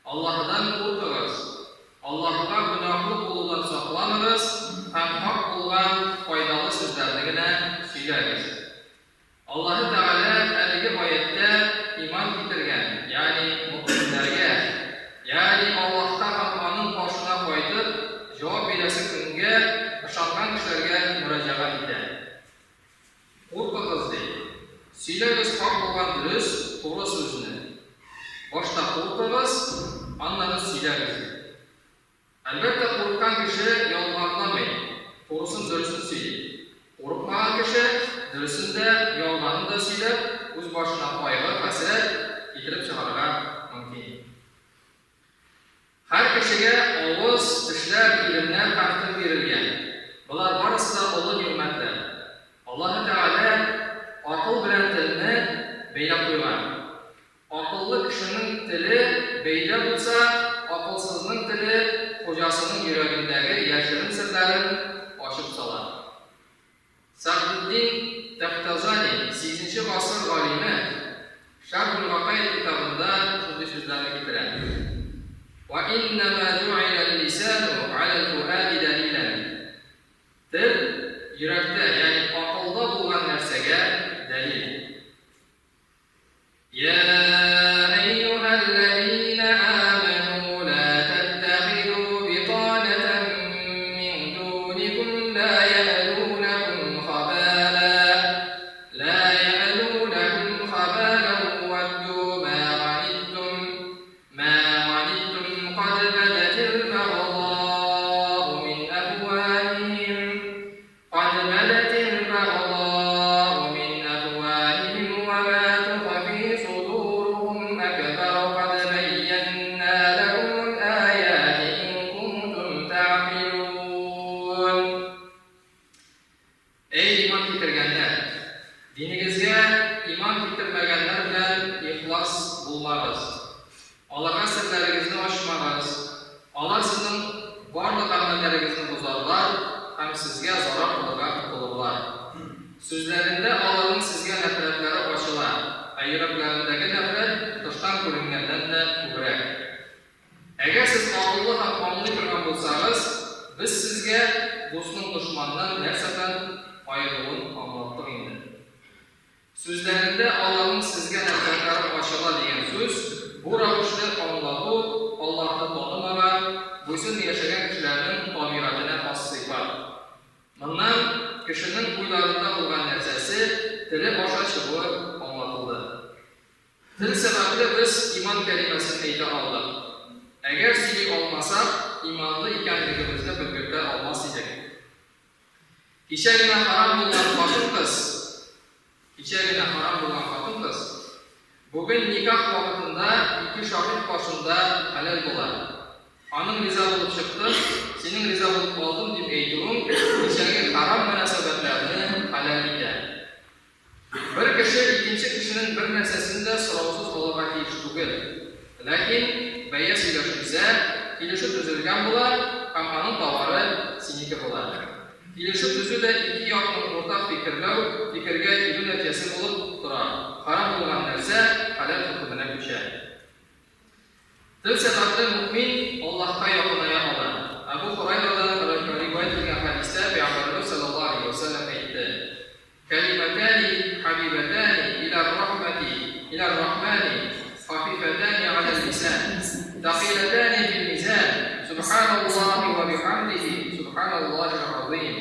Allah'dan korkuguz. Allah'a günahlı buludan saklanırız, hem hak bulgan faydalı sözlerine söyleriz. Allah Teala әлеге ayette iman getirgen, yani müminlerge, yani Allah'ta Allah'ın başına koydup, cevap veresi günge, ışangan kişilerge müracaat eder. Korkuguz deydi. Söyleriz hak bulgan dürüst, doğru sözünü. Başta korkuguz, anlarız söyleriz. Elbette korkan kişi yalvarlamayın, doğrusun dürüstün söyleyip. Korkmagan kişi dürüstün de yalvarını da söyleyip, öz başına kaygı, hasret getirip çıkargan mümkün. Her kişiye ağız, işler, ilimler takdim verilgen. Bular barısı da ulu nimetler. Allah Teala akıl bilen tilini beylep koygan. Akıllı kişinin tili beylep olsa, akılsızның tili hocasının yüreğindeki yaşarın sırlarını açıp salar. Sadruddin Taftazani 8. asır alimi Şerhül Akaid kitabında şunday sözlerni getiren. وَإِنَّمَا جُعِلَ اللِّسَانُ عَلَى الْفُؤَادِ دَلِيلًا. Til yürekte, yani akılda bulunan nersege delil. Ya eyyühellezine amenu la tettehidu bitaneten min dunikum la ye'lunekum khabala vaddu ma anittum qad badatil baghdha'u min afwahihim wa ma tukhfi suduruhum akbar qad bayyana lakum al-ayati in kuntum ta'qilun. Ey iman getirgenler! Diningizge iman getirmegenler bilen ihlas bulmağız. Allah'a sırlarınızı açmağız. Allah sizin barlık amellerinizni bozarlar, hem sizge zarar kılırlar. Sözlerinde Allah'ın sizge nefretleri açılar. Yüreklerindeki nefret dıştan görüngenden de kübrek. Eğer siz akıllı hem anlı kırgan bulsanız, biz sizge dostun düşmandan nerseden ayrılığın anlattık indi. Sözlerinde Allah'ın sizge nefretleri açılar diyen söz, bu ravuşlu anlatı Allah'ı tanımagan, buysun yaşayan kişilerin tabiatına has sıfat. Bundan kişinin uylarında bulgan nersesi, tili başa çıkığı anlatıldı. Til sebebiyle biz iman kelimesini eğite aldık. Eğer silik olmasak, imanlı ikenligimizde bilgirde olmaz idik. İçerine haram bulan hatun kız, bugün nikah vaktinde iki şahit başında halal bular. Anın riza olup çıktı, senin riza olup oldun deyip eğitirin, içerine haram münasebetlerini halal eder. Bir kişi ikinci kişinin bir meselesinde sırasız olarak değiştirir. Lakin beye söyleşirse, ilişki düzülgen bular, hem anın tavarı siniki bular. İlişki düzü de iki yakın ortak fikirge ilim neticesi olup durar. Haram olan nerse halal hükmüne düşer. Til sebeple mümin Allah'a yakınaya alır. Ebu Hurayra'dan rivayet edilen hadiste Peygamberimiz sallallahu aleyhi ve sellem etti. Kelimetani habibetani ila rahmani hafifetani alel lisan taqiletani fil mizan subhanallahi ve bihamdihi subhanallahil azim.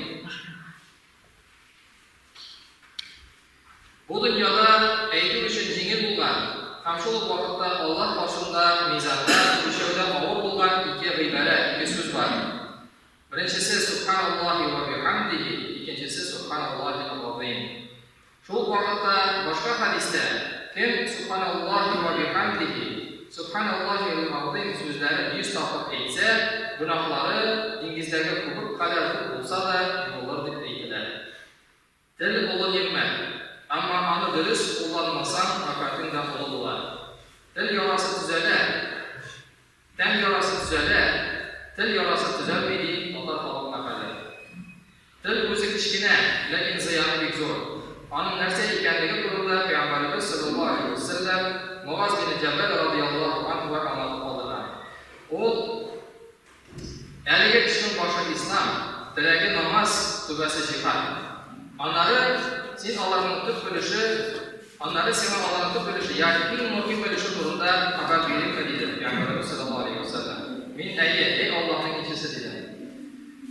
Bu dünyada eğitim için jengil bulgan, hem şol vakitte Allah başında mizanda düşevde ağır bulgan iki ibare, iki söz var. Birincisi subhanallahi ve bihamdihi, ikincisi subhanallahil azim. Şol vakitte başka hadiste kim subhanallahi ve bihamdihi, subhanallahil azim sözleri 100 tapıp eğitse, günahları dengizdeki kubuk kadar olsa da olur deyip eğitiler. Til ulu nimet. Ama anı dürüst kullanmasan hakikaten de olurlar. Til yarası düzeler, ten yarası düzeler, til yarası düzelmedi, onlar kalmak kalır. Til özü kiçkine, lakin ziyanı pek zor. Anın nerse ikenligi turunda Peygamberimiz sallallahu aleyhi ve sellem Muaz bin Cebel radıyallahu anh ve Dilagi namoz, tugasi jihad. Anları sen Allah'ın tut bölüşü, anları sen Allah'ın tut bölüşü, yani bir muhkim bölüşü durumda haber verilme dedi. Peygamberimiz sallallahu aleyhi ve sellem. Min eyye, ey Allah'ın içisi dedi.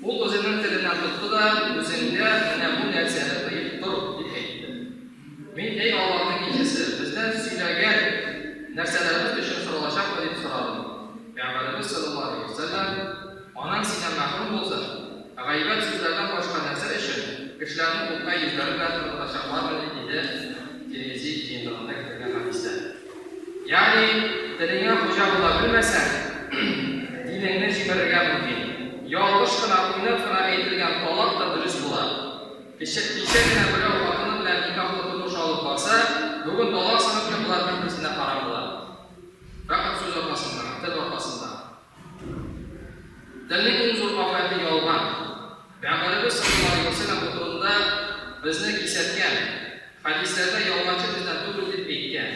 O özünün tilinden tuttu da özünde yine bu nerseni dayıp dur deyip etti. Min ey Allah'ın içisi, bizden söyleyen nerselerimiz için sorulaşak mı deyip soralım. Peygamberimiz sallallahu aleyhi ve sellem, anan senden mahrum olsa, gaybat sözlerden başka nerse için, kişilerin okuma yüzleri ve sorulaşaklar mı dedi, Tirmizi yayınlarında getirilen hadiste. Yani diline hoca olabilmesen, dilini jimirgen mümkün. Yolg'iz qilib, o'ynab qilib aytilgan taloq da durust bo'ladi. Kechagina birov xotini bilan nikohda turmush olib borsa, bugun taloq sababli bular bir-birisiga harom bo'ladi. Faqat so'z orqasidan, til orqasidan. Dilning eng zo'r ofati yolg'on. Payg'ambarimiz sallallohu alayhi vasallam bu turda bizni kesatgan hadislarda yolg'onchi bizdan to'g'ri deb aytgan.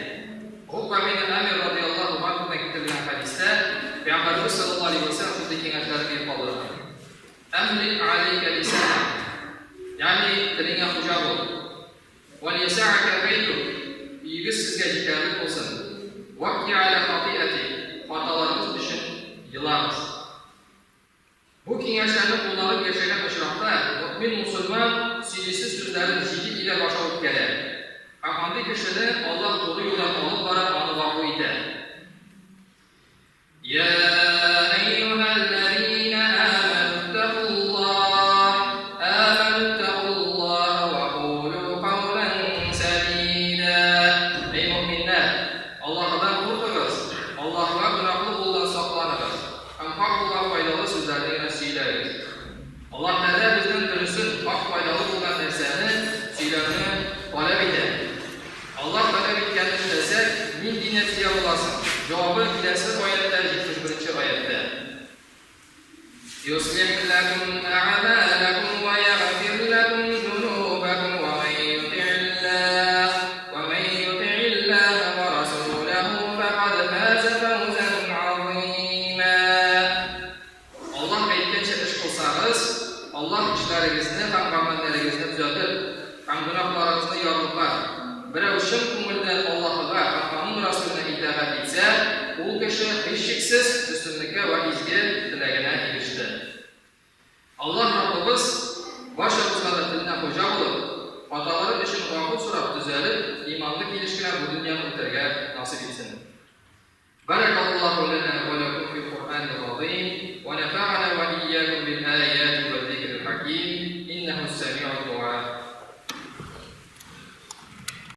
Uqba bin Amir radhiyallohu anhu keltirilgan hadisda Peygamberimiz sallallahu aleyhi ve sellem şuradaki kengaçlarını yapalım. Emlik aleyke lisan. Yani diline hoca ol. Ve yesa'ake beytuk. İyigiz sizge yeterlik olsun. Vakti ala hatiyeti. Hatalarımız için yılarız. Bu kengaçlarını kullanıp yaşayan aşırafta mümin Müslüman silisiz sözlerin ciddi ile başalıp gelir. Afandi kişinin Allah doğru yoldan alıp bana anılarını eder. يا أيها الذين آمنوا اتقوا الله وقولوا قولا سديدا. Ey müminler, Allah'tan korkunuz, Allah'a günahlı kuldan saklanınız. Hem hak olan faydalı sözlerine söyleriz. Allah Teala bizden dönüşün hak faydalı olan derslerini söylerini talep eder. Allah talep etkenini desek, min dinetiye olasın. Cevabı gidesi ayetler 71. ayette. يُصْلِحْ لَكُمْ أَعْمَالَكُمْ وَيَغْفِرْ لَكُمْ ذُنُوبَكُمْ وَمَنْ يُطِعِ اللَّهَ وَرَسُولَهُ فَقَدْ فَازَ فَوْزًا عَظِيمًا. Allah aytgancha ish qilsangiz, Allah ishlaringizni ham amallarıngizni tuzatib, ham gunohlaringizni yorliqlar. Birov shin ko'ngildan Allohga Muhammad Rasuluna itoat etsa, u kishi hech cheksiz ustunlikka va izga tilagini erishdi. Alloh Rabbimiz barchamizga tildan xo'ja bo'lib, xatolar uchun g'afur so'rab tuzalib, iymonli kelishgan bu dunyoni o'targa nasib etsin. Barakallohu lana va lakum fil Qur'anil azim.